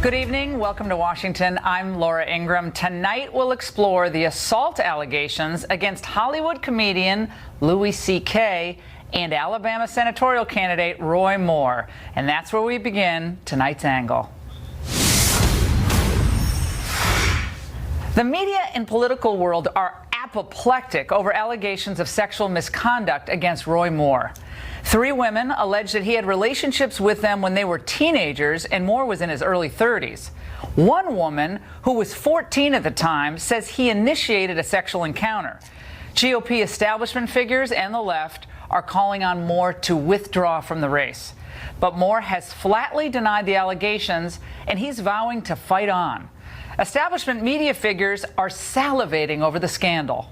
Good evening. Welcome to Washington. I'm Laura Ingraham. Tonight we'll explore the assault allegations against Hollywood comedian Louis C.K. and Alabama senatorial candidate Roy Moore. And that's where we begin tonight's angle. The media and political world are apoplectic over allegations of sexual misconduct against Roy Moore. 3 women allege that he had relationships with them when they were teenagers, and Moore was in his early 30s. One woman, who was 14 at the time, says he initiated a sexual encounter. GOP establishment figures and the left are calling on Moore to withdraw from the race. But Moore has flatly denied the allegations, and he's vowing to fight on. Establishment media figures are salivating over the scandal.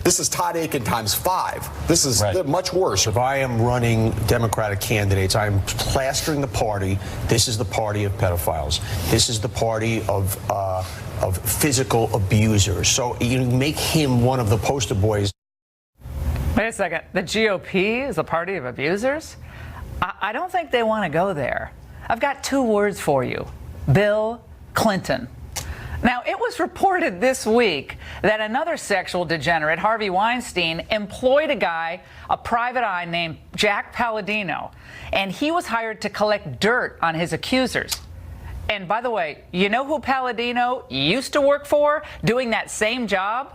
This is Todd Aiken times 5. This is much worse. If I am running Democratic candidates, I'm plastering the party. This is the party of pedophiles. This is the party of physical abusers. So you make him one of the poster boys. Wait a second. The GOP is a party of abusers? I don't think they want to go there. I've got 2 words for you. Bill Clinton. Now, it was reported this week that another sexual degenerate, Harvey Weinstein, employed a guy, a private eye named Jack Palladino, and he was hired to collect dirt on his accusers. And by the way, you know who Palladino used to work for doing that same job?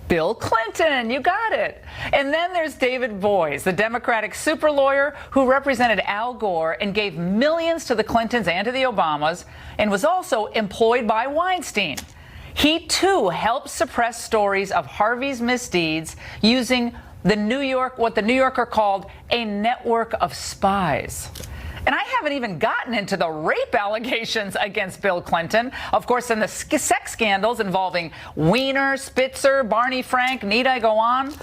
Bill Clinton, you got it. And then there's David Boies, the Democratic super lawyer who represented Al Gore and gave millions to the Clintons and to the Obamas, and was also employed by Weinstein. He, too, helped suppress stories of Harvey's misdeeds using what the New Yorker called a network of spies. And I haven't even gotten into the rape allegations against Bill Clinton. Of course, in the sex scandals involving Weiner, Spitzer, Barney Frank, need I go on?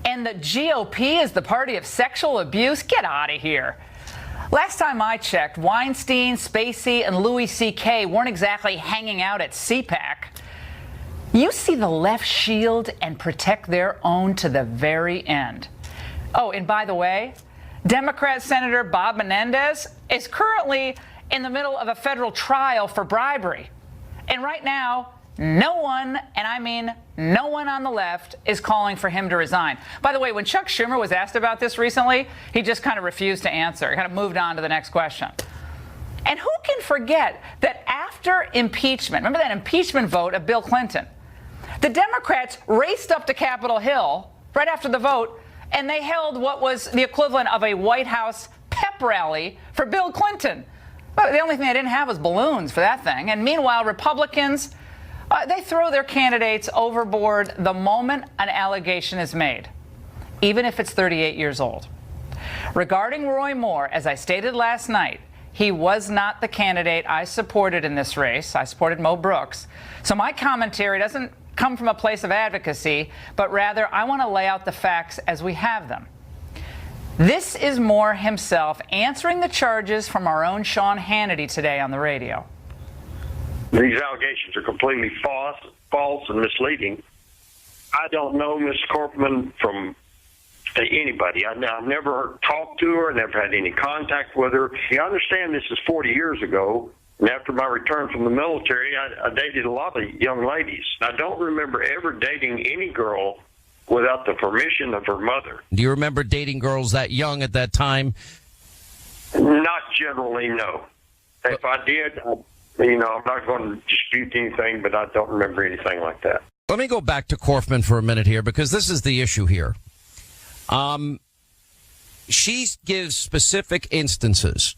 And the GOP is the party of sexual abuse? Get out of here. Last time I checked, Weinstein, Spacey, and Louis C.K. weren't exactly hanging out at CPAC. You see the left shield and protect their own to the very end. Oh, and by the way, Democrat Senator Bob Menendez is currently in the middle of a federal trial for bribery. And right now, no one, and I mean no one on the left, is calling for him to resign. By the way, when Chuck Schumer was asked about this recently, he just kind of refused to answer. He kind of moved on to the next question. And who can forget that after impeachment, remember that impeachment vote of Bill Clinton, the Democrats raced up to Capitol Hill right after the vote, and they held what was the equivalent of a White House pep rally for Bill Clinton. But the only thing they didn't have was balloons for that thing. And meanwhile, Republicans, they throw their candidates overboard the moment an allegation is made, even if it's 38 years old. Regarding Roy Moore, as I stated last night, he was not the candidate I supported in this race. I supported Mo Brooks. So my commentary doesn't come from a place of advocacy, but rather I want to lay out the facts as we have them. This is Moore himself answering the charges from our own Sean Hannity today on the radio. These allegations are completely false and misleading. I don't know Ms. Corpman from anybody. I've never talked to her, never had any contact with her. You understand this is 40 years ago. And after my return from the military, I dated a lot of young ladies. I don't remember ever dating any girl without the permission of her mother. Do you remember dating girls that young at that time? Not generally, no. If I did, I'm not going to dispute anything, but I don't remember anything like that. Let me go back to Korfman for a minute here, because this is the issue here. She gives specific instances.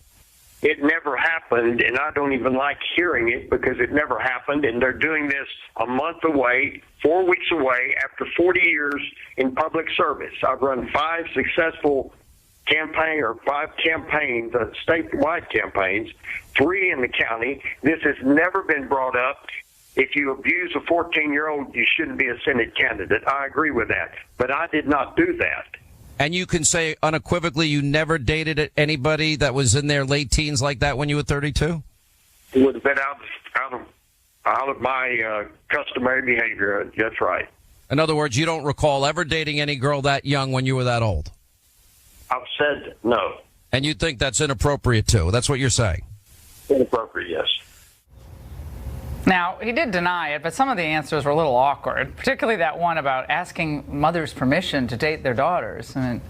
It never happened, and I don't even like hearing it because it never happened, and they're doing this a month away, 4 weeks away, after 40 years in public service. I've run 5 successful campaigns, statewide campaigns, 3 in the county. This has never been brought up. If you abuse a 14-year-old, you shouldn't be a Senate candidate. I agree with that, but I did not do that. And you can say unequivocally you never dated anybody that was in their late teens like that when you were 32? It would have been out of my customary behavior. That's right. In other words, you don't recall ever dating any girl that young when you were that old? I've said no. And you think that's inappropriate, too? That's what you're saying? Inappropriate, yes. Now, he did deny it, but some of the answers were a little awkward, particularly that one about asking mothers' permission to date their daughters. I mean,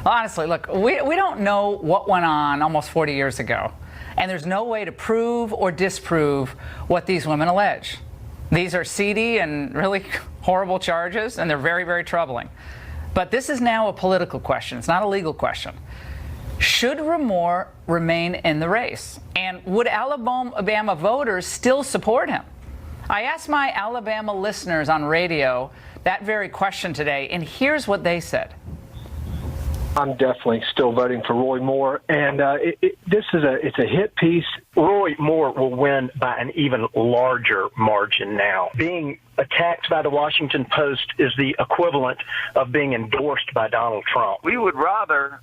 honestly, look, we don't know what went on almost 40 years ago, and there's no way to prove or disprove what these women allege. These are seedy and really horrible charges, and they're very, very troubling. But this is now a political question. It's not a legal question. Should Moore remain in the race? And would Alabama voters still support him? I asked my Alabama listeners on radio that very question today, and here's what they said. I'm definitely still voting for Roy Moore, and it's a hit piece. Roy Moore will win by an even larger margin now. Being attacked by the Washington Post is the equivalent of being endorsed by Donald Trump. We would rather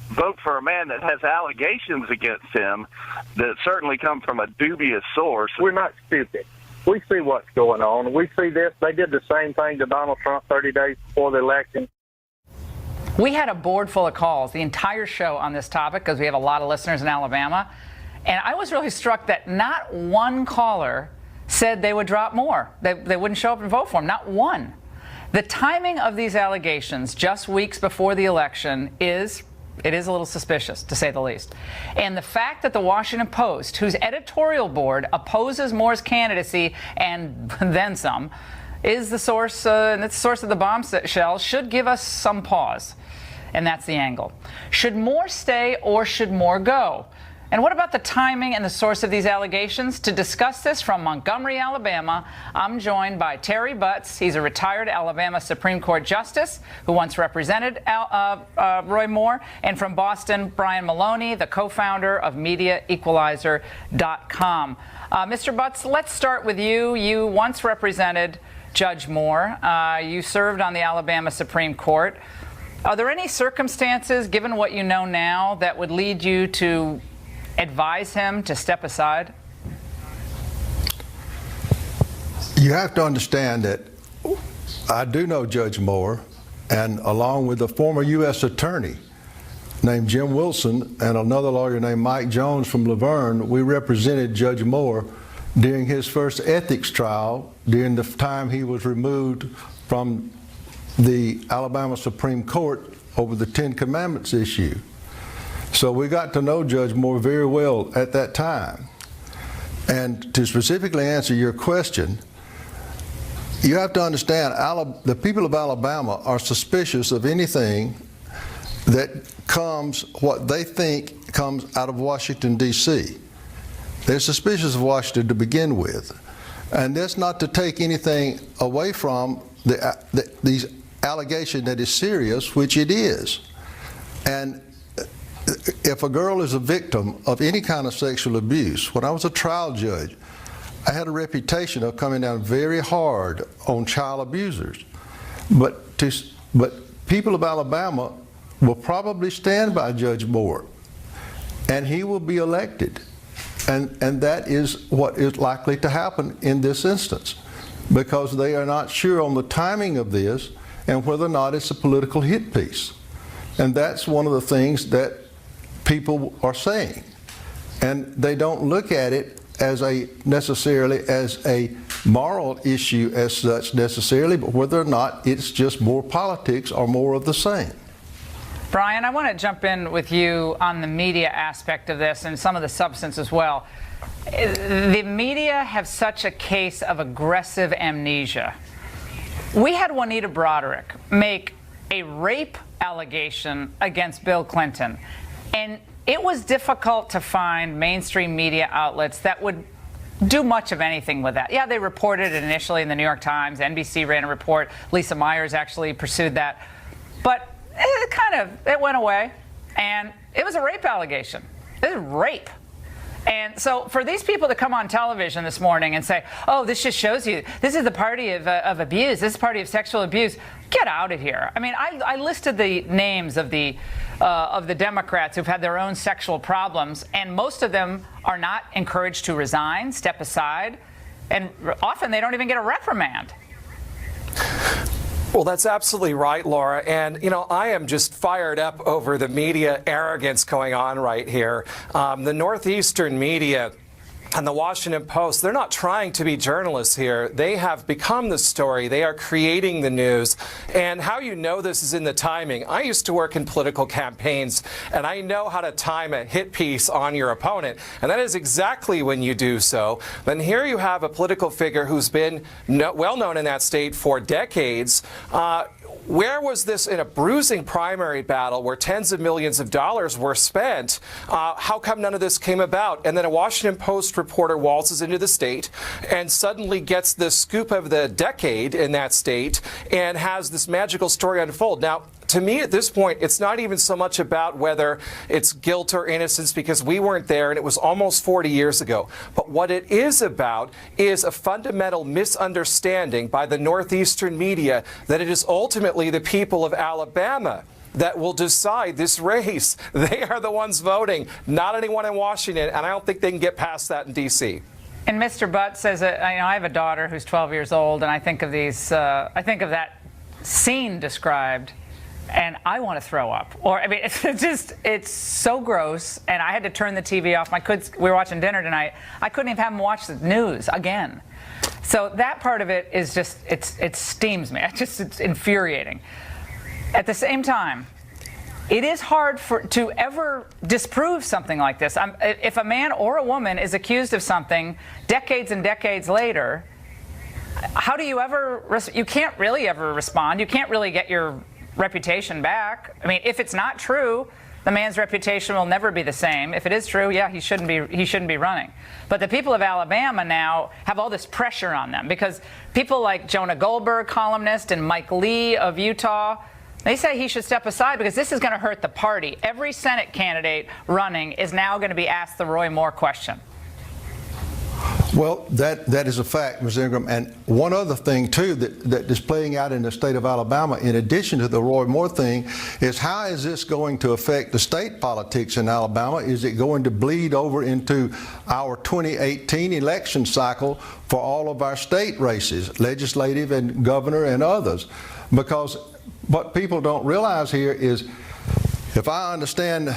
vote for a man that has allegations against him that certainly come from a dubious source. We're not stupid. We see what's going on. We see this. They did the same thing to Donald Trump 30 days before the election. We had a board full of calls, the entire show on this topic, because we have a lot of listeners in Alabama. And I was really struck that not one caller said they would drop Moore. They wouldn't show up and vote for him. Not one. The timing of these allegations just weeks before the election is a little suspicious, to say the least. And the fact that the Washington Post, whose editorial board opposes Moore's candidacy and then some, is the source, and it's the source of the bombshell, should give us some pause. And that's the angle. Should Moore stay or should Moore go? And what about the timing and the source of these allegations? To discuss this from Montgomery, Alabama, I'm joined by Terry Butts. He's a retired Alabama Supreme Court justice who once represented Roy Moore. And from Boston, Brian Maloney, the co-founder of MediaEqualizer.com. Mr. Butts, let's start with you. You once represented Judge Moore. You served on the Alabama Supreme Court. Are there any circumstances, given what you know now, that would lead you to advise him to step aside? You have to understand that I do know Judge Moore, and along with a former U.S. attorney named Jim Wilson and another lawyer named Mike Jones from Laverne, we represented Judge Moore during his first ethics trial during the time he was removed from the Alabama Supreme Court over the Ten Commandments issue. So we got to know Judge Moore very well at that time. And to specifically answer your question, you have to understand the people of Alabama are suspicious of anything that comes, what they think comes out of Washington, D.C. They're suspicious of Washington to begin with. And that's not to take anything away from these allegation that is serious, which it is. And if a girl is a victim of any kind of sexual abuse, when I was a trial judge, I had a reputation of coming down very hard on child abusers. But people of Alabama will probably stand by Judge Moore, and he will be elected. And that is what is likely to happen in this instance, because they are not sure on the timing of this and whether or not it's a political hit piece. And that's one of the things that people are saying. And they don't look at it as necessarily as a moral issue as such necessarily, but whether or not it's just more politics or more of the same. Brian, I want to jump in with you on the media aspect of this and some of the substance as well. The media have such a case of aggressive amnesia. We had Juanita Broderick make a rape allegation against Bill Clinton, and it was difficult to find mainstream media outlets that would do much of anything with that. Yeah, they reported it initially in the New York Times. NBC ran a report. Lisa Myers actually pursued that. But it went away, and it was a rape allegation. This is rape. And so for these people to come on television this morning and say, oh, this just shows you, this is the party of abuse, this is the party of sexual abuse, get out of here. I mean, I listed the names of the Democrats who've had their own sexual problems, and most of them are not encouraged to resign, step aside, and often they don't even get a reprimand. Well, that's absolutely right, Laura. And, I am just fired up over the media arrogance going on right here. The Northeastern media and the Washington Post, they're not trying to be journalists here. They have become the story. They are creating the news. And how you know this is in the timing. I used to work in political campaigns, and I know how to time a hit piece on your opponent. And that is exactly when you do so. Then here you have a political figure who's been well known in that state for decades. Where was this in a bruising primary battle where tens of millions of dollars were spent? How come none of this came about? And then a Washington Post reporter waltzes into the state and suddenly gets the scoop of the decade in that state and has this magical story unfold. Now, to me, at this point, it's not even so much about whether it's guilt or innocence, because we weren't there and it was almost 40 years ago. But what it is about is a fundamental misunderstanding by the Northeastern media that it is ultimately the people of Alabama that will decide this race. They are the ones voting, not anyone in Washington, and I don't think they can get past that in D.C. And Mr. Butt says, I have a daughter who's 12 years old, and I think of that scene described, and I want to throw up. It's so gross, and I had to turn the TV off. My kids, we were watching dinner tonight. I couldn't even have them watch the news again. So that part of it is just, it steams me. It's infuriating. At the same time, it is hard to ever disprove something like this. If a man or a woman is accused of something decades and decades later, how do you ever, you can't really ever respond. You can't really get your reputation back. If it's not true, the man's reputation will never be the same. If it is true, yeah, he shouldn't be running. But the people of Alabama now have all this pressure on them because people like Jonah Goldberg, columnist, and Mike Lee of Utah, they say he should step aside because this is going to hurt the party. Every Senate candidate running is now going to be asked the Roy Moore question. Well, that is a fact, Ms. Ingraham. And one other thing, too, that is playing out in the state of Alabama, in addition to the Roy Moore thing, is how is this going to affect the state politics in Alabama? Is it going to bleed over into our 2018 election cycle for all of our state races, legislative and governor and others? Because what people don't realize here is, if I understand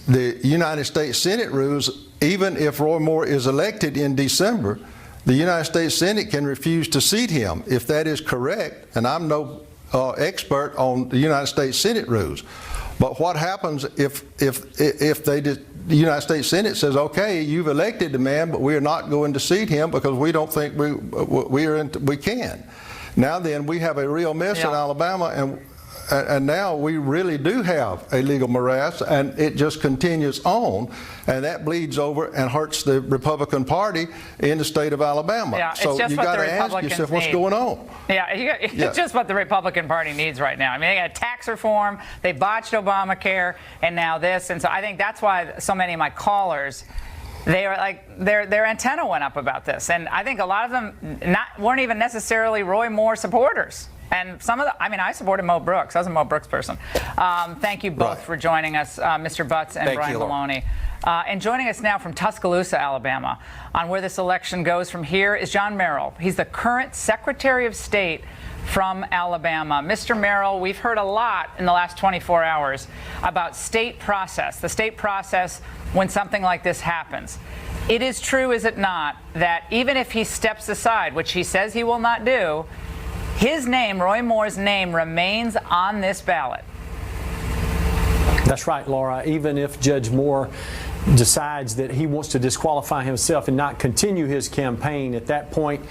the United States Senate rules, even if Roy Moore is elected in December, the United States Senate can refuse to seat him. If that is correct, and I'm no expert on the United States Senate rules, but what happens if the United States Senate says, okay, you've elected the man, but we're not going to seat him because we don't think we can. Now then, we have a real mess in Alabama, and now we really do have a legal morass, and it just continues on, and that bleeds over and hurts the Republican Party in the state of Alabama. Yeah, so you got to ask yourself what's going on. Yeah, it's just what the Republican Party needs right now. They got tax reform, they botched Obamacare, and now this, and so I think that's why so many of my callers, they are like their antenna went up about this, and I think a lot of them weren't even necessarily Roy Moore supporters. And some of I supported Mo Brooks. I was a Mo Brooks person. Thank you both for joining us, Mr. Butts and Brian Maloney. And joining us now from Tuscaloosa, Alabama, on where this election goes from here is John Merrill. He's the current Secretary of State from Alabama. Mr. Merrill, we've heard a lot in the last 24 hours about state process, the state process when something like this happens. It is true, is it not, that even if he steps aside, which he says he will not do, his name, Roy Moore's name, remains on this ballot. That's right, Laura. Even if Judge Moore decides that he wants to disqualify himself and not continue his campaign, at that point,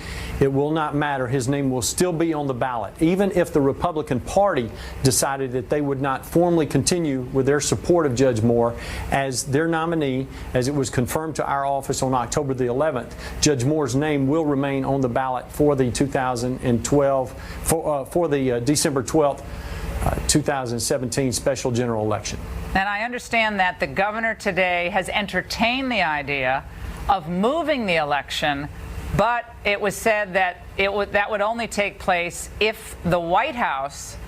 it will not matter. His name will still be on the ballot. Even if the Republican Party decided that they would not formally continue with their support of Judge Moore as their nominee, as it was confirmed to our office on October the 11th, Judge Moore's name will remain on the ballot for the 2012, for the December 12th, 2017 special general election. And I understand that the governor today has entertained the idea of moving the election, but it was said that that would only take place if the White House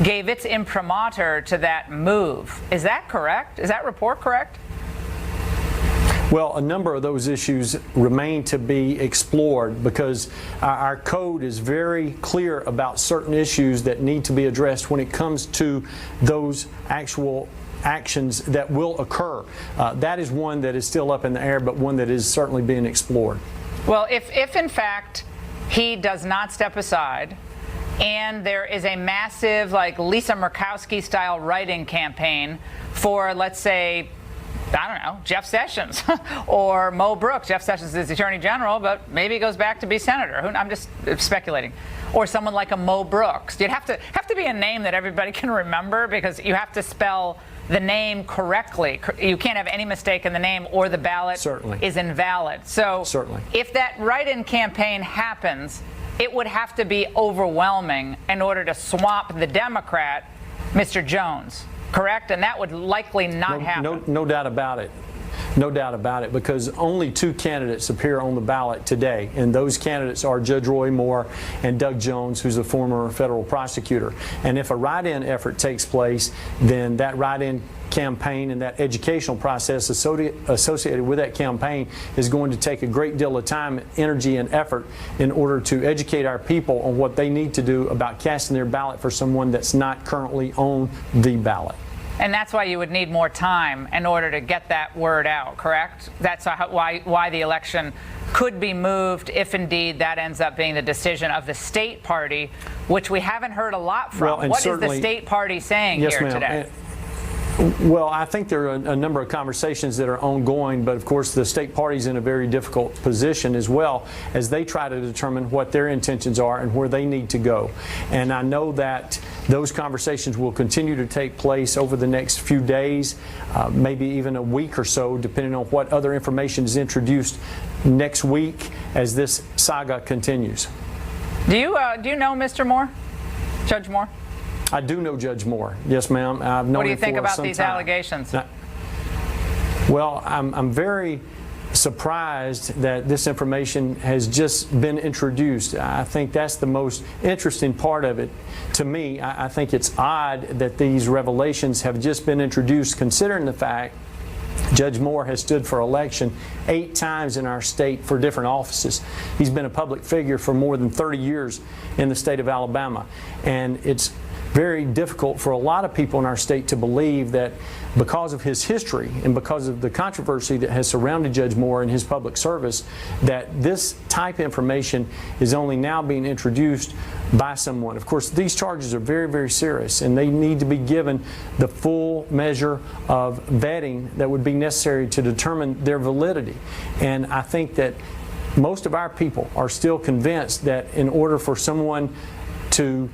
gave its imprimatur to that move. Is that correct? Is that report correct? Well, a number of those issues remain to be explored because our code is very clear about certain issues that need to be addressed when it comes to those actual actions that will occur. That is one that is still up in the air, but one that is certainly being explored. Well, if in fact he does not step aside and there is a massive, like Lisa Murkowski style write-in campaign for, let's say, I don't know, Jeff Sessions or Mo Brooks. Jeff Sessions is the Attorney General, but maybe he goes back to be Senator. I'm just speculating. Or someone like a Mo Brooks. You'd have to be a name that everybody can remember, because you have to spell the name correctly. You can't have any mistake in the name or the ballot is invalid. So if that write-in campaign happens, it would have to be overwhelming in order to swamp the Democrat, Mr. Jones. Correct? And that would likely not happen. No doubt about it. No doubt about it, because only 2 candidates appear on the ballot today, and those candidates are Judge Roy Moore and Doug Jones, who's a former federal prosecutor. And if a write-in effort takes place, then that write-in campaign and that educational process associated with that campaign is going to take a great deal of time, energy, and effort in order to educate our people on what they need to do about casting their ballot for someone that's not currently on the ballot. And that's why you would need more time in order to get that word out, correct? That's why the election could be moved if indeed that ends up being the decision of the state party, which we haven't heard a lot from. Well, what is the state party saying here today? Well, I think there are a number of conversations that are ongoing, but of course the state party's in a very difficult position as well, as they try to determine what their intentions are and where they need to go. And I know that those conversations will continue to take place over the next few days, maybe even a week or so, depending on what other information is introduced next week as this saga continues. Do you know Mr. Moore, Judge Moore? I do know Judge Moore. Yes, ma'am. I've known him for some time. What do you think about these allegations? Well, I'm very surprised that this information has just been introduced. I think that's the most interesting part of it to me. I think it's odd that these revelations have just been introduced, considering the fact Judge Moore has stood for election 8 times in our state for different offices. He's been a public figure for more than 30 years in the state of Alabama. And it's very difficult for a lot of people in our state to believe that because of his history and because of the controversy that has surrounded Judge Moore and his public service, that this type of information is only now being introduced by someone. Of course, these charges are very, very serious, and they need to be given the full measure of vetting that would be necessary to determine their validity. And I think that most of our people are still convinced that in order for someone to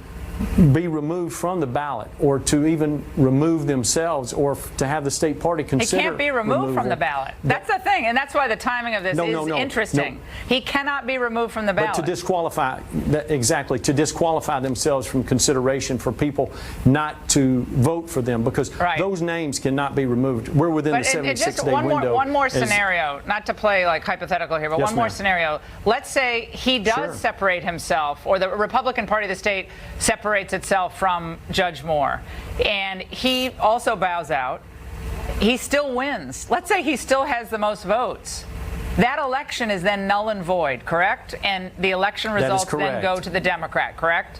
be removed from the ballot, or to even remove themselves, or to have the state party consider He can't be removed from the ballot. That's the thing, and that's why the timing of this is interesting. He cannot be removed from the ballot. But to disqualify, to disqualify themselves from consideration for people not to vote for them, because those names cannot be removed. We're within the 76-day window. One more scenario, not to play like hypothetical here, but one more scenario. Let's say he does separate himself, or the Republican Party of the state separates itself from Judge Moore, and he also bows out. He still wins. Let's say he still has the most votes. That election is then null and void, correct? And the election results then go to the Democrat, correct?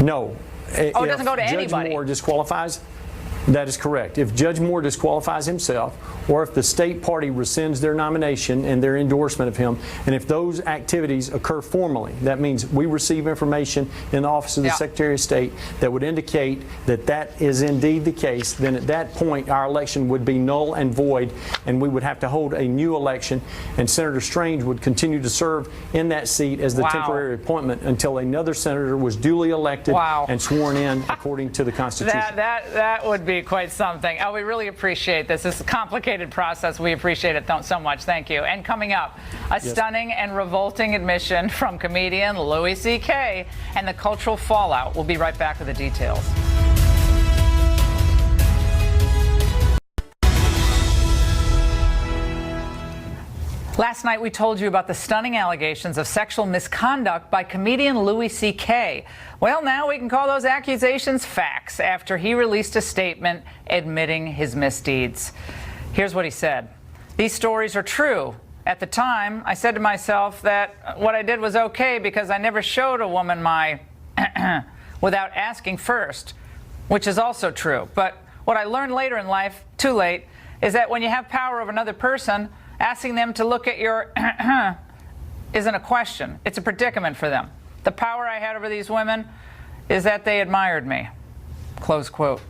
No. It doesn't go to anybody. Judge Moore disqualifies. That is correct. If Judge Moore disqualifies himself, or if the state party rescinds their nomination and their endorsement of him, and if those activities occur formally, that means we receive information in the office of the Secretary of State that would indicate that that is indeed the case, then at that point our election would be null and void, and we would have to hold a new election, and Senator Strange would continue to serve in that seat as the temporary appointment until another senator was duly elected and sworn in according to the Constitution. That would be quite something. We really appreciate this. This is a complicated process. We appreciate it so much. Thank you. And coming up, a stunning and revolting admission from comedian Louis C.K. and the cultural fallout. We'll be right back with the details. Last night we told you about the stunning allegations of sexual misconduct by comedian Louis C.K. Well, now we can call those accusations facts after he released a statement admitting his misdeeds. Here's what he said. these stories are true. At the time, I said to myself that what I did was okay because I never showed a woman my without asking first, which is also true. But what I learned later in life, too late, is that when you have power over another person, asking them to look at your isn't a question. It's a predicament for them. The power I had over these women is that they admired me. Close quote.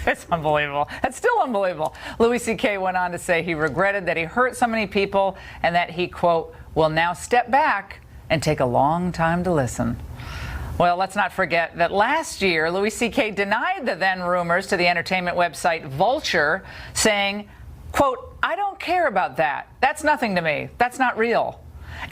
It's unbelievable. It's still unbelievable. Louis C.K. went on to say he regretted that he hurt so many people and that he, quote, will now step back and take a long time to listen. Well, let's not forget that last year, Louis C.K. denied the then rumors to the entertainment website Vulture, saying, quote, I don't care about that. That's nothing to me. That's not real.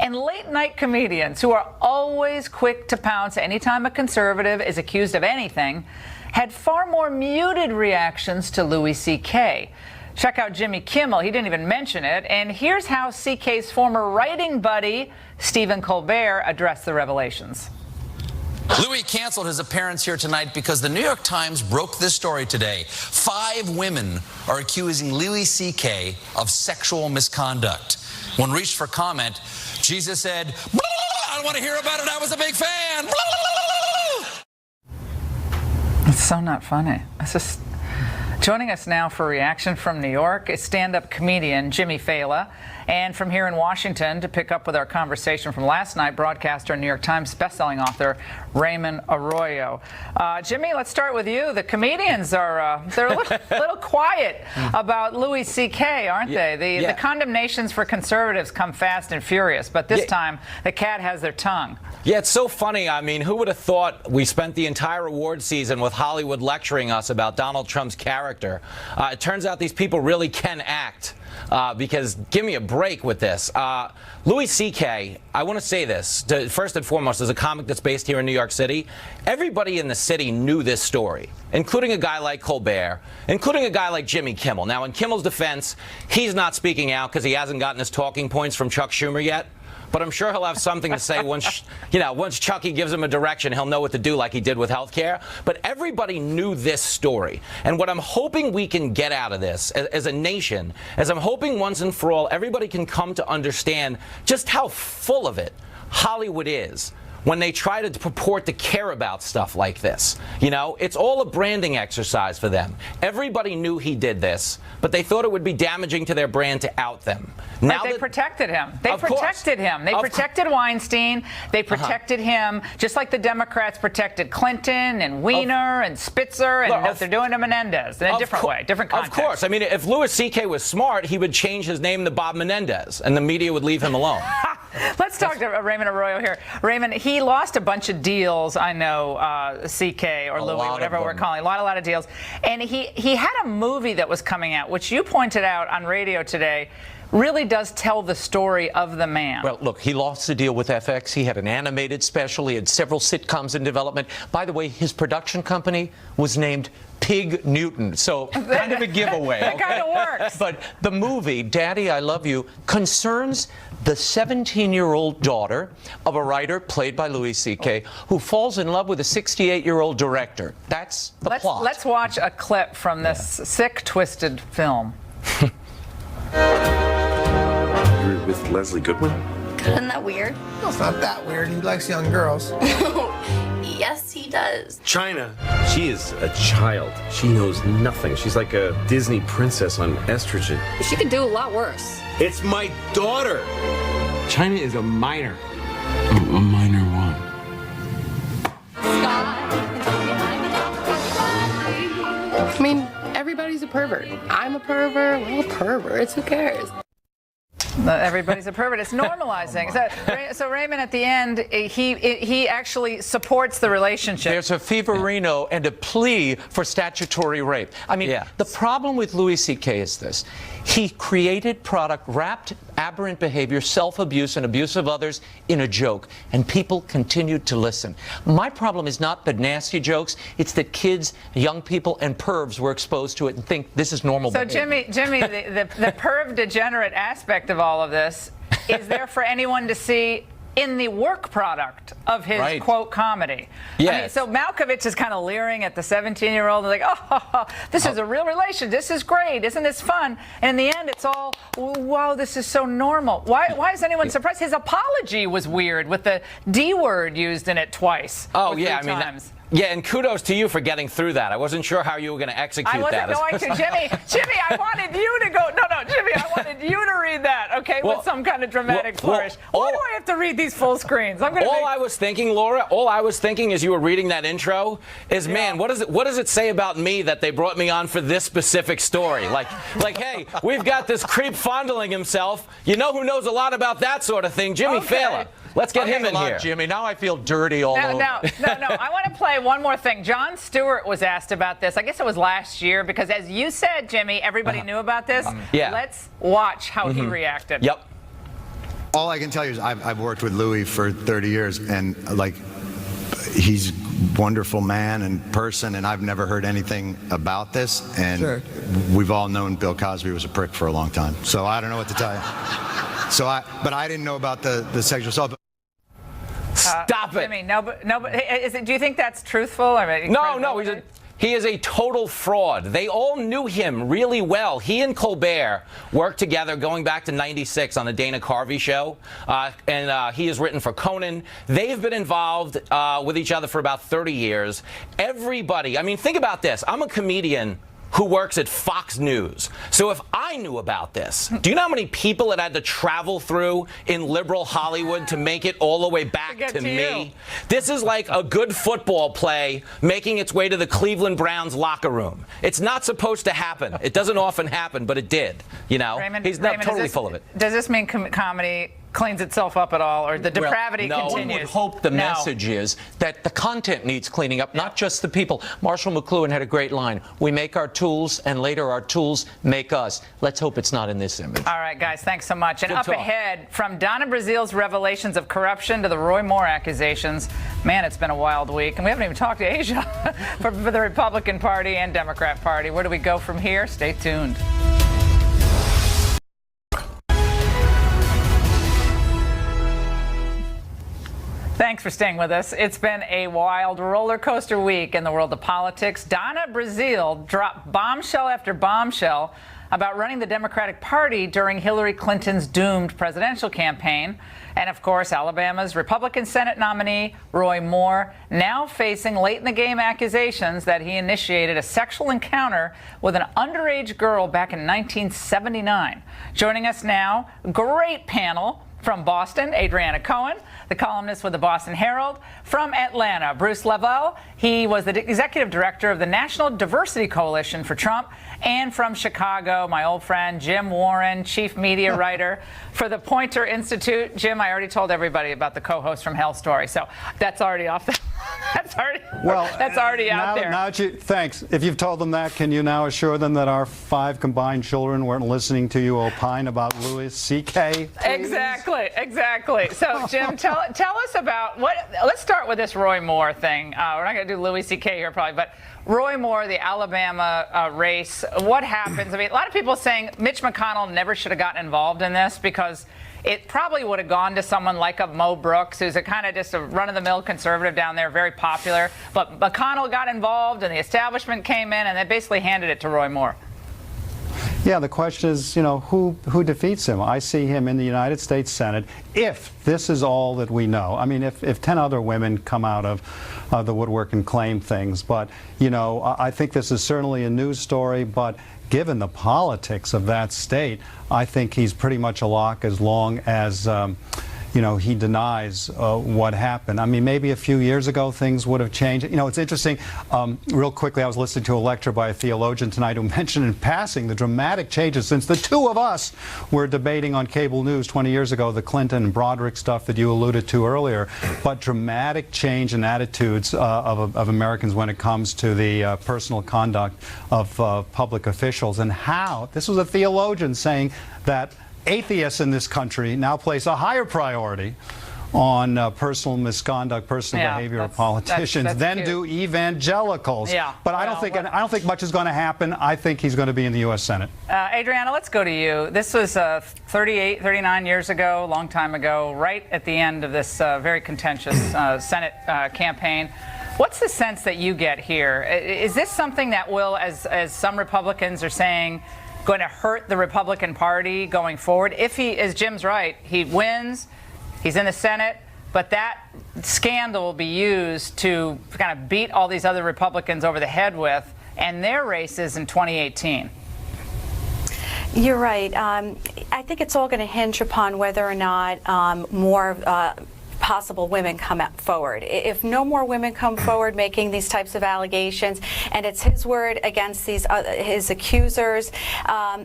And late-night comedians, who are always quick to pounce anytime a conservative is accused of anything, had far more muted reactions to Louis C.K. Check out Jimmy Kimmel. He didn't even mention it. And here's how C.K.'s former writing buddy, Stephen Colbert, addressed the revelations. Louis canceled his appearance here tonight because the New York Times broke this story today. 5 women are accusing Louis C.K. of sexual misconduct. When reached for comment, Jesus said, I don't want to hear about it. I was a big fan. It's so not funny. It's just... Joining us now for reaction from New York is stand-up comedian Jimmy Fallon, and from here in Washington to pick up with our conversation from last night, broadcaster and New York Times bestselling author Raymond Arroyo. Jimmy, let's start with you. The comedians are they're a little quiet about Louis C.K., aren't they? The condemnations for conservatives come fast and furious, but this time the cat has their tongue. Yeah, it's so funny. I mean, who would have thought we spent the entire award season with Hollywood lecturing us about Donald Trump's character? It turns out these people really can act. Because give me a break with this. Louis C.K., I want to say this. First and foremost, as a comic that's based here in New York City, everybody in the city knew this story, including a guy like Colbert, including a guy like Jimmy Kimmel. Now, in Kimmel's defense, he's not speaking out because he hasn't gotten his talking points from Chuck Schumer yet. But I'm sure he'll have something to say once, once Chucky gives him a direction, he'll know what to do like he did with health care. But everybody knew this story. And what I'm hoping we can get out of this as a nation, as I'm hoping once and for all, everybody can come to understand just how full of it Hollywood is when they try to purport to care about stuff like this. It's all a branding exercise for them. Everybody knew he did this, but they thought it would be damaging to their brand to out them. Now they protected him. They protected him. They protected Weinstein. They protected him, just like the Democrats protected Clinton and Weiner and Spitzer and what they're doing to Menendez in a different way, different context. Of course. I mean, if Louis C.K. was smart, he would change his name to Bob Menendez, and the media would leave him alone. Let's talk to Raymond Arroyo here. Raymond, he lost a bunch of deals, I know, C.K. or Louis, whatever we're calling, a lot of deals. And he had a movie that was coming out, which you pointed out on radio today, really does tell the story of the man. Well, look, he lost the deal with FX. He had an animated special. He had several sitcoms in development. By the way, his production company was named Pig Newton, so kind of a giveaway. That kind of works. But the movie, Daddy, I Love You, concerns the 17-year-old daughter of a writer played by Louis C.K. who falls in love with a 68-year-old director. That's the plot. Let's watch a clip from this sick, twisted film. You're with Leslie Goodwin? Isn't that weird? No, it's not that weird. He likes young girls. Yes, he does. China. She is a child. She knows nothing. She's like a Disney princess on estrogen. She could do a lot worse. It's my daughter. China is a minor. A minor one. I mean, everybody's a pervert. I'm a pervert. We're all perverts. Who cares? Everybody's a pervert. It's normalizing. So Raymond, at the end, he actually supports the relationship. There's a feverino and a plea for statutory rape. I mean, the problem with Louis C.K. is this. He created product, wrapped aberrant behavior, self-abuse, and abuse of others in a joke, and people continued to listen. My problem is not the nasty jokes. It's that kids, young people, and pervs were exposed to it and think this is normal behavior. Jimmy, the perv degenerate aspect of all of this is there for anyone to see in the work product of his quote comedy. Yes. I mean, so Malkovich is kind of leering at the 17-year-old and like, oh, this is a real relation. This is great. Isn't this fun? And in the end, it's all, wow, this is so normal. Why is anyone surprised? His apology was weird with the D word used in it twice. Oh, yeah. I mean, yeah, and kudos to you for getting through that. I wasn't sure how you were going to execute that. I wasn't going to. Jimmy, I wanted you to go. No, Jimmy, I wanted you to read that, okay, with some kind of dramatic flourish. Why do I have to read these full screens? I was thinking, Laura, all I was thinking as you were reading that intro is, man, what does it say about me that they brought me on for this specific story? Like, hey, we've got this creep fondling himself. You know who knows a lot about that sort of thing? Jimmy Fallon. Let's get him in here. Jimmy, now I feel dirty all over. No. I want to play one more thing. Jon Stewart was asked about this. I guess it was last year because, as you said, Jimmy, everybody knew about this. Yeah. Let's watch how he reacted. Yep. All I can tell you is I've worked with Louis for 30 years, and he's a wonderful man and person, and I've never heard anything about this. And we've all known Bill Cosby was a prick for a long time, so I don't know what to tell you. But I didn't know about the sexual assault. Stop it. Jimmy, do you think that's truthful? I mean, no. He is a total fraud. They all knew him really well. He and Colbert worked together going back to '96 on the Dana Carvey show, and he has written for Conan. They've been involved with each other for about 30 years. Everybody, I mean, think about this. I'm a comedian who works at Fox News. So if I knew about this, do you know how many people it had to travel through in liberal Hollywood to make it all the way back to me? This is like a good football play making its way to the Cleveland Browns locker room. It's not supposed to happen. It doesn't often happen, but it did. You know, he's not totally full of it. Does this mean comedy cleans itself up at all, or the depravity continues? One would hope the message is that the content needs cleaning up, not just the people. Marshall McLuhan had a great line. We make our tools, and later our tools make us. Let's hope it's not in this image. All right, guys, thanks so much. And up ahead, from Donna Brazil's revelations of corruption to the Roy Moore accusations, man, it's been a wild week. And we haven't even talked to Asia for the Republican Party and Democrat Party. Where do we go from here? Stay tuned. Thanks for staying with us. It's been a wild roller coaster week in the world of politics. Donna Brazil dropped bombshell after bombshell about running the Democratic Party during Hillary Clinton's doomed presidential campaign. And of course, Alabama's Republican Senate nominee, Roy Moore, now facing late in the game accusations that he initiated a sexual encounter with an underage girl back in 1979. Joining us now, great panel. From Boston, Adriana Cohen, the columnist with the Boston Herald. From Atlanta, Bruce Lavelle. He was the executive director of the National Diversity Coalition for Trump. And from Chicago, my old friend Jim Warren, chief media writer for the Poynter Institute. Jim, I already told everybody about the co-host from Hell Story, so that's already off the. That's already out there. Thanks. If you've told them that, can you now assure them that our 5 combined children weren't listening to you opine about Louis C.K.? Exactly. So, Jim, tell us about let's start with this Roy Moore thing. We're not going to do Louis C.K. here probably, but Roy Moore, the Alabama race, what happens? I mean, a lot of people saying Mitch McConnell never should have gotten involved in this because it probably would have gone to someone like a Mo Brooks, who's a kind of just a run-of-the-mill conservative down there, very popular. But McConnell got involved, and the establishment came in, and they basically handed it to Roy Moore. Yeah, the question is, who defeats him? I see him in the United States Senate, if this is all that we know. I mean, if 10 other women come out of the woodwork and claim things. But, I think this is certainly a news story, but given the politics of that state, I think he's pretty much a lock as long as he denies what happened. I mean, maybe a few years ago things would have changed. It's interesting. Real quickly, I was listening to a lecture by a theologian tonight who mentioned in passing the dramatic changes since the two of us were debating on cable news 20 years ago, the Clinton and Broderick stuff that you alluded to earlier, but dramatic change in attitudes of Americans when it comes to the personal conduct of public officials, and how, this was a theologian saying that atheists in this country now place a higher priority on personal misconduct, personal behavior of politicians than do evangelicals. Yeah. But I don't think much is going to happen. I think he's going to be in the U.S. Senate. Adriana, let's go to you. This was 39 years ago, a long time ago, right at the end of this very contentious Senate campaign. What's the sense that you get here? Is this something that will, as some Republicans are saying, going to hurt the Republican Party going forward? If he, as Jim's right, he wins, he's in the Senate, but that scandal will be used to kind of beat all these other Republicans over the head with, and their races in 2018. You're right. I think it's all going to hinge upon whether or not more possible women come forward. If no more women come forward making these types of allegations, and it's his word against these his accusers,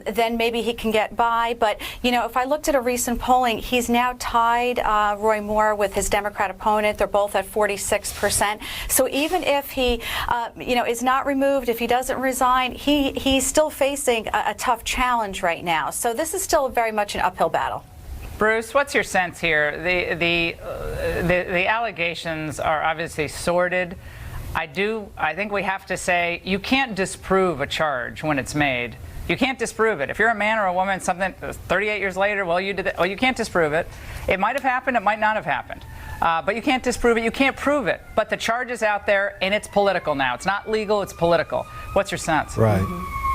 then maybe he can get by. But you know, if I looked at a recent polling, he's now tied Roy Moore with his Democrat opponent. They're both at 46%. So even if he, is not removed, if he doesn't resign, he's still facing a tough challenge right now. So this is still very much an uphill battle. Bruce, what's your sense here? The allegations are obviously sordid. I think we have to say you can't disprove a charge when it's made. You can't disprove it. If you're a man or a woman, something 38 years later, well, you did that. Well, you can't disprove it. It might have happened. It might not have happened. But you can't disprove it. You can't prove it. But the charge is out there, and it's political now. It's not legal. It's political. What's your sense? Right.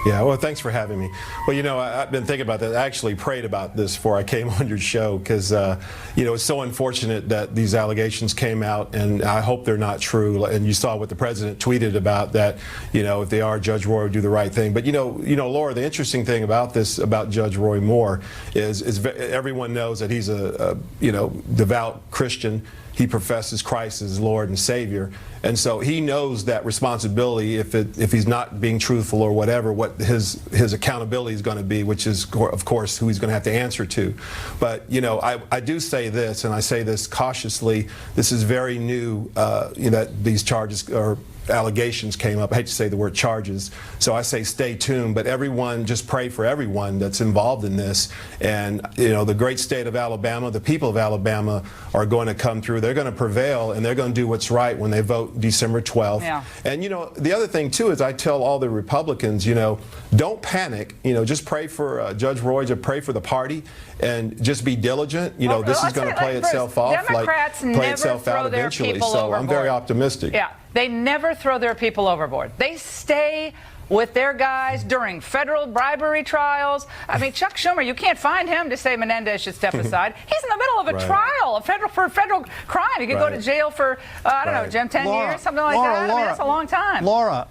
Yeah, well, thanks for having me. Well, I've been thinking about that. I actually prayed about this before I came on your show because, it's so unfortunate that these allegations came out, and I hope they're not true. And you saw what the president tweeted about that, if they are, Judge Roy would do the right thing. But, Laura, the interesting thing about this, about Judge Roy Moore, is everyone knows that he's a devout Christian. He professes Christ as Lord and Savior, and so he knows that responsibility. If he's not being truthful or whatever, what his accountability is going to be, which is of course who he's going to have to answer to. But I do say this, and I say this cautiously. This is very new. That these charges or allegations came up. I hate to say the word charges, so I say stay tuned. But everyone, just pray for everyone that's involved in this. And the great state of Alabama, the people of Alabama are going to come through. They're going to prevail, and they're going to do what's right when they vote December 12th. Yeah. And the other thing too is I tell all the Republicans, don't panic. Just pray for Judge Roy, just pray for the party, and just be diligent. This is going to play itself off, play itself out eventually. So I'm very optimistic. Yeah. They never throw their people overboard. They stay with their guys during federal bribery trials. I mean, Chuck Schumer, you can't find him to say Menendez should step aside. He's in the middle of a trial, for a federal crime. He could go to jail for, I don't know, Jim, 10 years, something like that. I mean, that's a long time. Laura,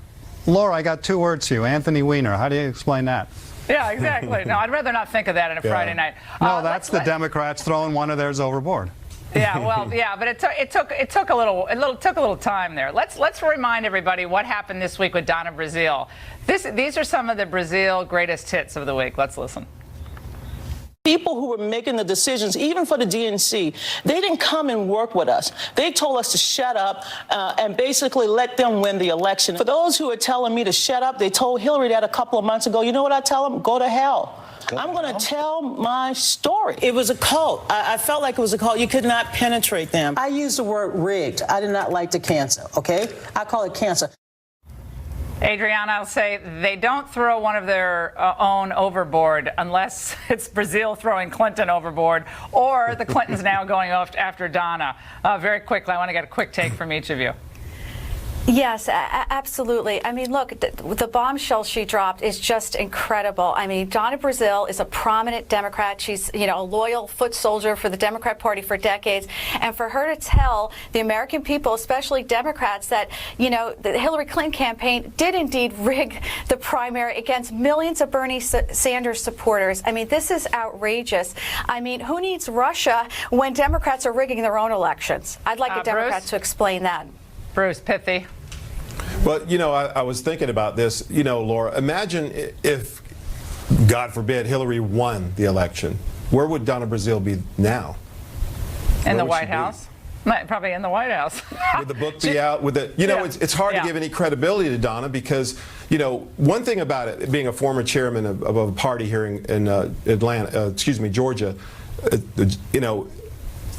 I got two words to you. Anthony Weiner. How do you explain that? Yeah, exactly. No, I'd rather not think of that on a Friday night. No, that's the Democrats throwing one of theirs overboard. Yeah, well, yeah, but it took a little time there. Let's remind everybody what happened this week with Donna Brazile. These are some of the Brazile greatest hits of the week. Let's listen. People who were making the decisions, even for the DNC, they didn't come and work with us. They told us to shut up and basically let them win the election. For those who are telling me to shut up, they told Hillary that a couple of months ago. You know what I tell them? Go to hell. I'm going to tell my story. It was a cult. I felt like it was a cult. You could not penetrate them. I used the word rigged. I did not like the cancer, okay? I call it cancer. Adriana, I'll say they don't throw one of their own overboard unless it's Brazile throwing Clinton overboard or the Clintons now going off after Donna. Very quickly, I want to get a quick take from each of you. Yes, absolutely. I mean, look, the bombshell she dropped is just incredible. I mean, Donna Brazile is a prominent Democrat. She's, a loyal foot soldier for the Democrat Party for decades. And for her to tell the American people, especially Democrats, that, the Hillary Clinton campaign did indeed rig the primary against millions of Bernie Sanders supporters. I mean, this is outrageous. I mean, who needs Russia when Democrats are rigging their own elections? I'd like a Democrat to explain that. Bruce, pithy. Well, I was thinking about this, Laura. Imagine if, God forbid, Hillary won the election. Where would Donna Brazile be now? In the White House? Probably in the White House. Would the book be out? With it's hard to give any credibility to Donna because, one thing about it, being a former chairman of a party here in Georgia,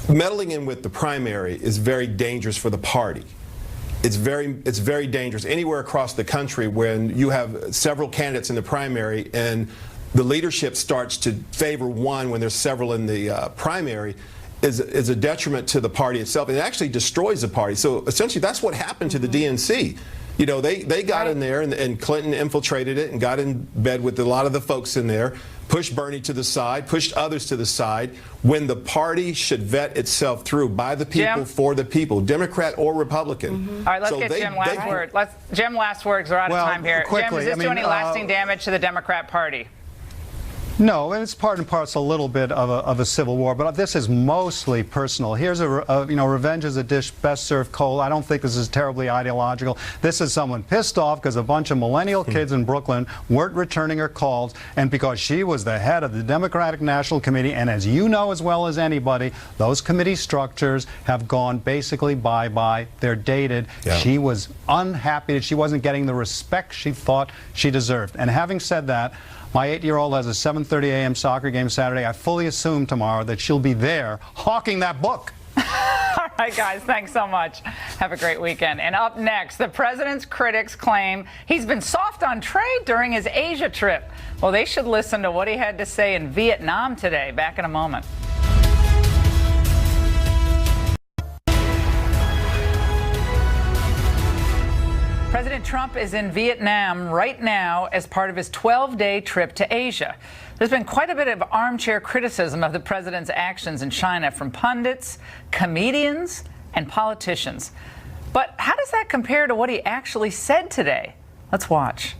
meddling in with the primary is very dangerous for the party. It's very dangerous anywhere across the country when you have several candidates in the primary and the leadership starts to favor one when there's several in the primary is a detriment to the party itself. It actually destroys the party. So essentially that's what happened to the DNC. You know, they got in there and Clinton infiltrated it and got in bed with a lot of the folks in there, pushed Bernie to the side, pushed others to the side, when the party should vet itself through by the people, Jim? for the people, Democrat or Republican. All right, let's get Jim last word. Jim, last words. We're out of time here. Quickly, Jim, does this do any lasting damage to the Democrat Party? No, and it's part and parcel a little bit of a civil war, but this is mostly personal. Here's revenge is a dish best served cold. I don't think this is terribly ideological. This is someone pissed off because a bunch of millennial kids in Brooklyn weren't returning her calls, and because she was the head of the Democratic National Committee, and as you know as well as anybody, those committee structures have gone basically bye-bye. They're dated. Yeah. She was unhappy that she wasn't getting the respect she thought she deserved. And having said that, my 8-year-old has a 7:30 a.m. soccer game Saturday. I fully assume tomorrow that she'll be there hawking that book. All right, guys, thanks so much. Have a great weekend. And up next, the president's critics claim he's been soft on trade during his Asia trip. Well, they should listen to what he had to say in Vietnam today. Back in a moment. President Trump is in Vietnam right now as part of his 12-day trip to Asia. There's been quite a bit of armchair criticism of the president's actions in China from pundits, comedians, and politicians. But how does that compare to what he actually said today? Let's watch.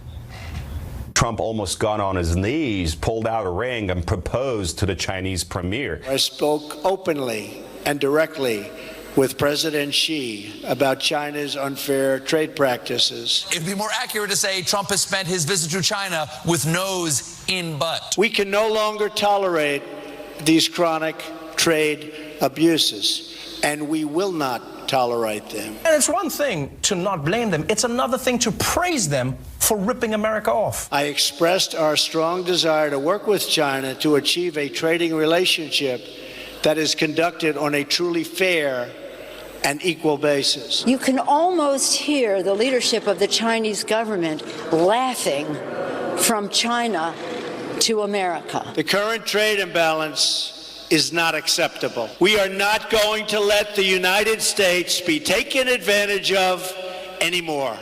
Trump almost got on his knees, pulled out a ring, and proposed to the Chinese premier. I spoke openly and directly with President Xi about China's unfair trade practices. It'd be more accurate to say Trump has spent his visit to China with nose in butt. We can no longer tolerate these chronic trade abuses, and we will not tolerate them. And it's one thing to not blame them. It's another thing to praise them for ripping America off. I expressed our strong desire to work with China to achieve a trading relationship that is conducted on a truly fair and equal basis. You can almost hear the leadership of the Chinese government laughing from China to America. The current trade imbalance is not acceptable. We are not going to let the United States be taken advantage of anymore.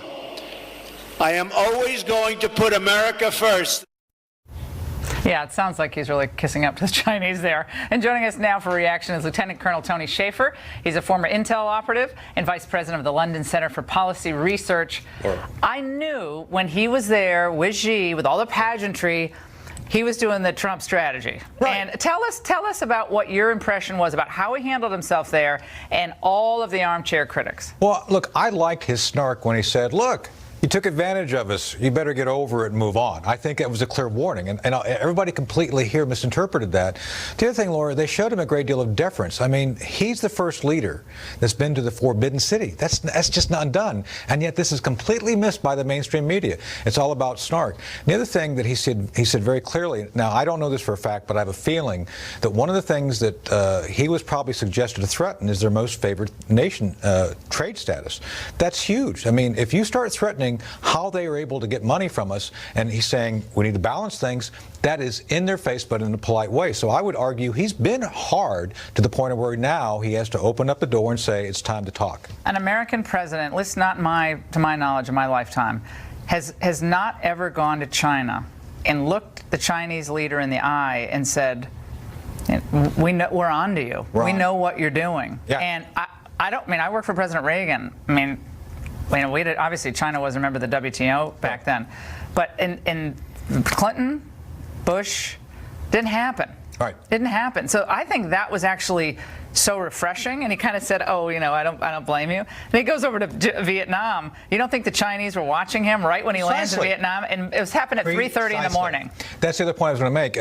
I am always going to put America first. Yeah, it sounds like he's really kissing up to the Chinese there. And joining us now for reaction is Lieutenant Colonel Tony Shaffer. He's a former intel operative and vice president of the London Center for Policy Research. I knew when he was there with Xi, with all the pageantry, he was doing the Trump strategy. Right. And tell us about what your impression was about how he handled himself there and all of the armchair critics. Well, look, I liked his snark when he said, look, you took advantage of us. You better get over it and move on. I think it was a clear warning, and everybody completely here misinterpreted that. The other thing, Laura, they showed him a great deal of deference. I mean, he's the first leader that's been to the Forbidden City. That's just not done, and yet this is completely missed by the mainstream media. It's all about snark. The other thing that he said very clearly. Now, I don't know this for a fact, but I have a feeling that one of the things that he was probably suggested to threaten is their most favored nation trade status. That's huge. I mean, if you start threatening how they are able to get money from us, and he's saying we need to balance things, that is in their face but in a polite way. So I would argue he's been hard to the point of where now he has to open up the door and say it's time to talk. An American president, at least not to my knowledge in my lifetime, has not ever gone to China and looked the Chinese leader in the eye and said, we're on to you. Right. We know what you're doing. Yeah. And I worked for President Reagan. Obviously China wasn't a member of the WTO back then, but in Clinton, Bush, didn't happen. Right. Didn't happen. So I think that was actually so refreshing, and he kind of said, "Oh, I don't blame you." And he goes over to Vietnam. You don't think the Chinese were watching him right when he lands in Vietnam? And it was happened at 3:30 in the morning. That's the other point I was going to make.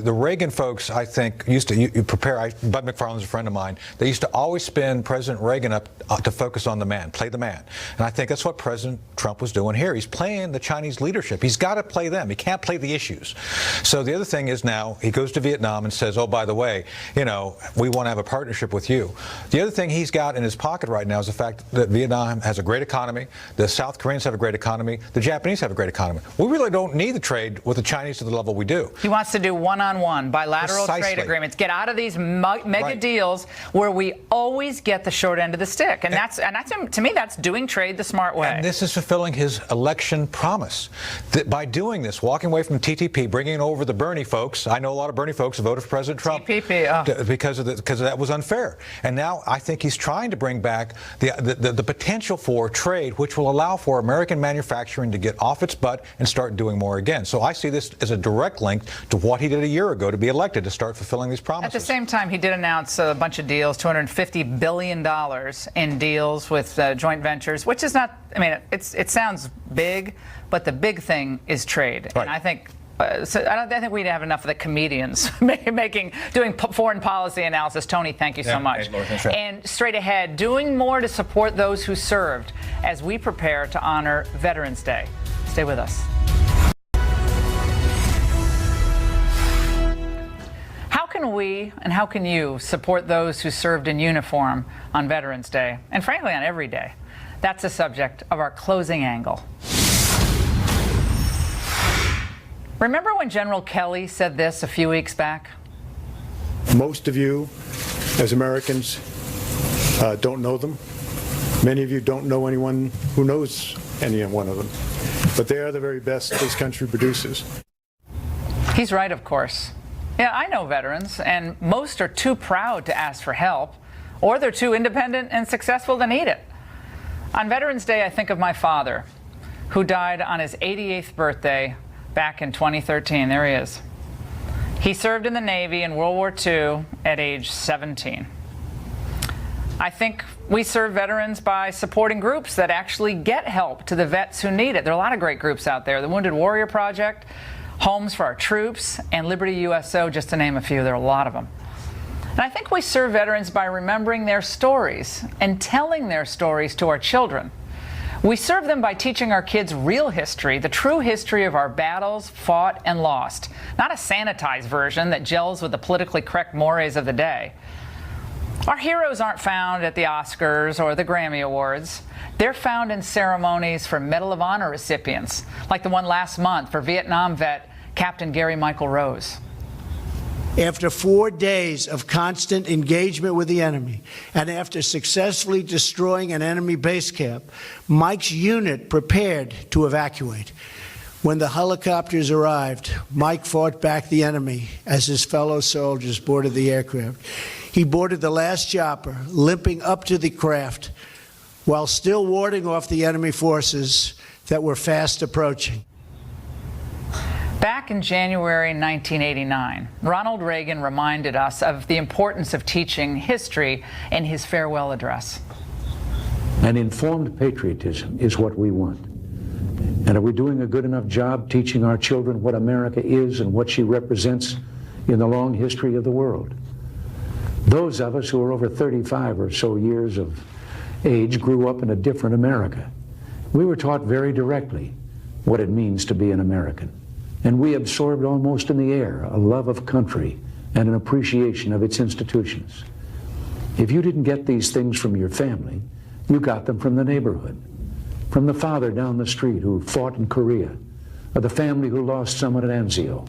The Reagan folks, I think, used to prepare. Bud McFarland's a friend of mine. They used to always spin President Reagan up to focus on the man, play the man. And I think that's what President Trump was doing here. He's playing the Chinese leadership. He's got to play them. He can't play the issues. So the other thing is now he goes to Vietnam and says, "Oh, by the way, we want to have a partnership with you. The other thing he's got in his pocket right now is the fact that Vietnam has a great economy, the South Koreans have a great economy, the Japanese have a great economy. We really don't need the trade with the Chinese to the level we do. He wants to do one-on-one bilateral trade agreements, get out of these mega deals where we always get the short end of the stick. And that's to me, that's doing trade the smart way. And this is fulfilling his election promise. That by doing this, walking away from TTP, bringing over the Bernie folks, I know a lot of Bernie folks who voted for President Trump because that was unfair. And now I think he's trying to bring back the potential for trade, which will allow for American manufacturing to get off its butt and start doing more again. So I see this as a direct link to what he did a year ago to be elected, to start fulfilling these promises. At the same time, he did announce a bunch of deals, $250 billion in deals with joint ventures, which is not, I mean, it sounds big, but the big thing is trade. Right. And I think so I think we'd have enough of the comedians doing foreign policy analysis. Tony, thank you so much. And straight ahead, doing more to support those who served as we prepare to honor Veterans Day. Stay with us. How can we and how can you support those who served in uniform on Veterans Day, and frankly on every day? That's the subject of our closing angle. Remember when General Kelly said this a few weeks back? Most of you, as Americans, don't know them. Many of you don't know anyone who knows any one of them. But they are the very best this country produces. He's right, of course. Yeah, I know veterans, and most are too proud to ask for help, or they're too independent and successful to need it. On Veterans Day, I think of my father, who died on his 88th birthday back in 2013. There he is. He served in the Navy in World War II at age 17. I think we serve veterans by supporting groups that actually get help to the vets who need it. There are a lot of great groups out there. The Wounded Warrior Project, Homes for Our Troops, and Liberty USO, just to name a few. There are a lot of them. And I think we serve veterans by remembering their stories and telling their stories to our children. We serve them by teaching our kids real history, the true history of our battles fought and lost, not a sanitized version that gels with the politically correct mores of the day. Our heroes aren't found at the Oscars or the Grammy Awards. They're found in ceremonies for Medal of Honor recipients, like the one last month for Vietnam vet Captain Gary Michael Rose. After 4 days of constant engagement with the enemy, and after successfully destroying an enemy base camp, Mike's unit prepared to evacuate. When the helicopters arrived, Mike fought back the enemy as his fellow soldiers boarded the aircraft. He boarded the last chopper, limping up to the craft, while still warding off the enemy forces that were fast approaching. Back in January 1989, Ronald Reagan reminded us of the importance of teaching history in his farewell address. An informed patriotism is what we want. And are we doing a good enough job teaching our children what America is and what she represents in the long history of the world? Those of us who are over 35 or so years of age grew up in a different America. We were taught very directly what it means to be an American. And we absorbed almost in the air a love of country and an appreciation of its institutions. If you didn't get these things from your family, you got them from the neighborhood, from the father down the street who fought in Korea, or the family who lost someone at Anzio,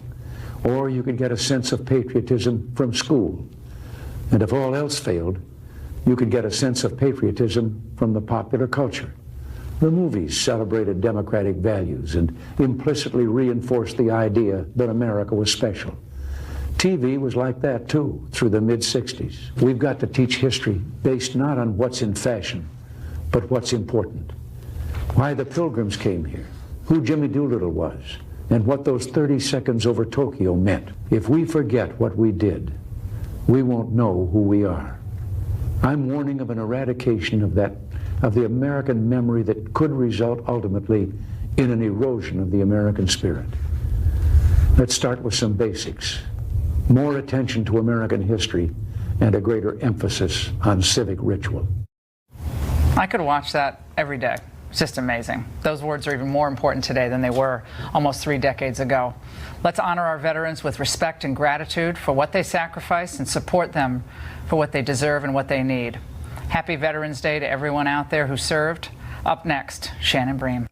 or you could get a sense of patriotism from school. And if all else failed, you could get a sense of patriotism from the popular culture. The movies celebrated democratic values and implicitly reinforced the idea that America was special. TV was like that too, through the mid-60s. We've got to teach history based not on what's in fashion, but what's important. Why the Pilgrims came here, who Jimmy Doolittle was, and what those 30 seconds over Tokyo meant. If we forget what we did, we won't know who we are. I'm warning of an eradication of the American memory that could result ultimately in an erosion of the American spirit. Let's start with some basics. More attention to American history and a greater emphasis on civic ritual. I could watch that every day. It's just amazing. Those words are even more important today than they were almost 3 decades ago. Let's honor our veterans with respect and gratitude for what they sacrificed and support them for what they deserve and what they need. Happy Veterans Day to everyone out there who served. Up next, Shannon Bream.